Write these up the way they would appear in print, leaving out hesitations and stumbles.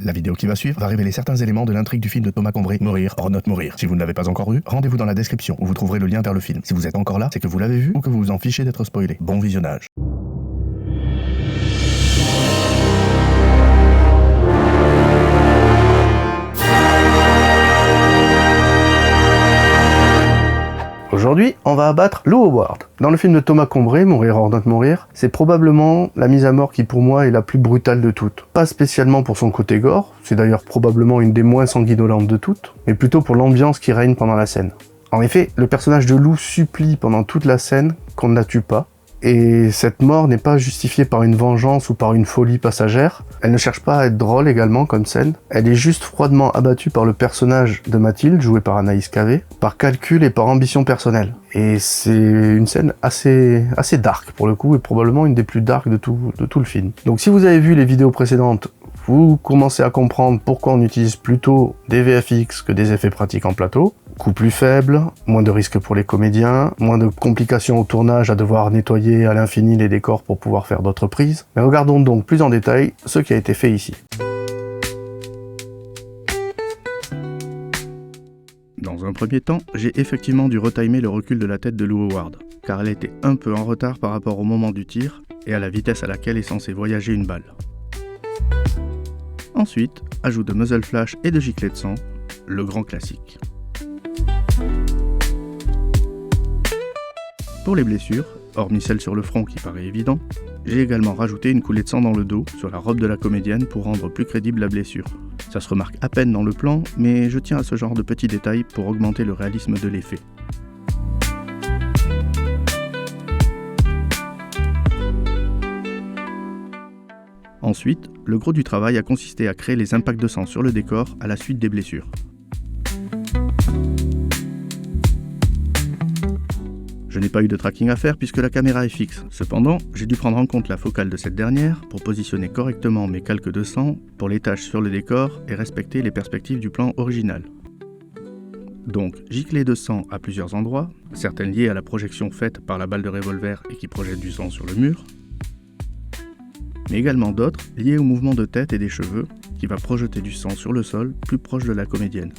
La vidéo qui va suivre va révéler certains éléments de l'intrigue du film de Thomas Combré, Mourir or not mourir. Si vous ne l'avez pas encore vu, rendez-vous dans la description où vous trouverez le lien vers le film. Si vous êtes encore là, c'est que vous l'avez vu ou que vous vous en fichez d'être spoilé. Bon visionnage. Aujourd'hui, on va abattre Lou Howard. Dans le film de Thomas Combré, Mourir or not mourir, c'est probablement la mise à mort qui pour moi est la plus brutale de toutes. Pas spécialement pour son côté gore, c'est d'ailleurs probablement une des moins sanguinolentes de toutes, mais plutôt pour l'ambiance qui règne pendant la scène. En effet, le personnage de Lou supplie pendant toute la scène qu'on ne la tue pas, et cette mort n'est pas justifiée par une vengeance ou par une folie passagère. Elle ne cherche pas à être drôle également comme scène. Elle est juste froidement abattue par le personnage de Mathilde, joué par Anaïs Cavé, par calcul et par ambition personnelle. Et c'est une scène assez dark pour le coup, et probablement une des plus dark de tout le film. Donc si vous avez vu les vidéos précédentes, vous commencez à comprendre pourquoi on utilise plutôt des VFX que des effets pratiques en plateau. Coût plus faible, moins de risques pour les comédiens, moins de complications au tournage à devoir nettoyer à l'infini les décors pour pouvoir faire d'autres prises. Mais regardons donc plus en détail ce qui a été fait ici. Dans un premier temps, j'ai effectivement dû retimer le recul de la tête de Lou Howard, car elle était un peu en retard par rapport au moment du tir et à la vitesse à laquelle est censée voyager une balle. Ensuite, ajout de muzzle flash et de giclée de sang, le grand classique. Pour les blessures, hormis celle sur le front qui paraît évident, j'ai également rajouté une coulée de sang dans le dos, sur la robe de la comédienne pour rendre plus crédible la blessure. Ça se remarque à peine dans le plan, mais je tiens à ce genre de petits détails pour augmenter le réalisme de l'effet. Ensuite, le gros du travail a consisté à créer les impacts de sang sur le décor à la suite des blessures. Je n'ai pas eu de tracking à faire puisque la caméra est fixe. Cependant, j'ai dû prendre en compte la focale de cette dernière pour positionner correctement mes calques de sang pour les taches sur le décor et respecter les perspectives du plan original. Donc, giclée de sang à plusieurs endroits, certaines liées à la projection faite par la balle de revolver et qui projette du sang sur le mur, mais également d'autres liées au mouvement de tête et des cheveux qui va projeter du sang sur le sol plus proche de la comédienne.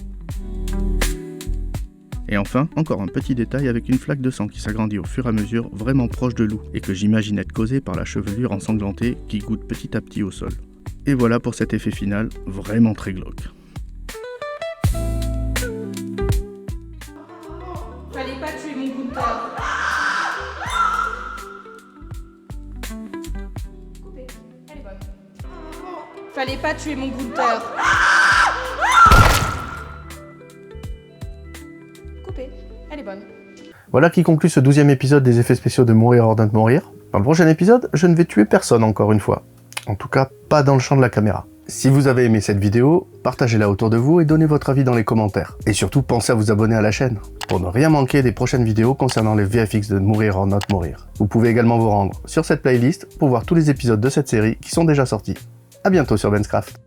Et enfin, encore un petit détail avec une flaque de sang qui s'agrandit au fur et à mesure vraiment proche de Lou et que j'imagine être causée par la chevelure ensanglantée qui goutte petit à petit au sol. Et voilà pour cet effet final vraiment très glauque. Fallait pas tuer mon Gunther. Coupé, elle est bonne. Fallait pas tuer mon Gunther. Elle est bonne. Voilà qui conclut ce 12e épisode des effets spéciaux de Mourir or not mourir. Dans le prochain épisode, je ne vais tuer personne encore une fois. En tout cas, pas dans le champ de la caméra. Si vous avez aimé cette vidéo, partagez-la autour de vous et donnez votre avis dans les commentaires. Et surtout, pensez à vous abonner à la chaîne pour ne rien manquer des prochaines vidéos concernant les VFX de Mourir or not mourir. Vous pouvez également vous rendre sur cette playlist pour voir tous les épisodes de cette série qui sont déjà sortis. A bientôt sur Benscraft.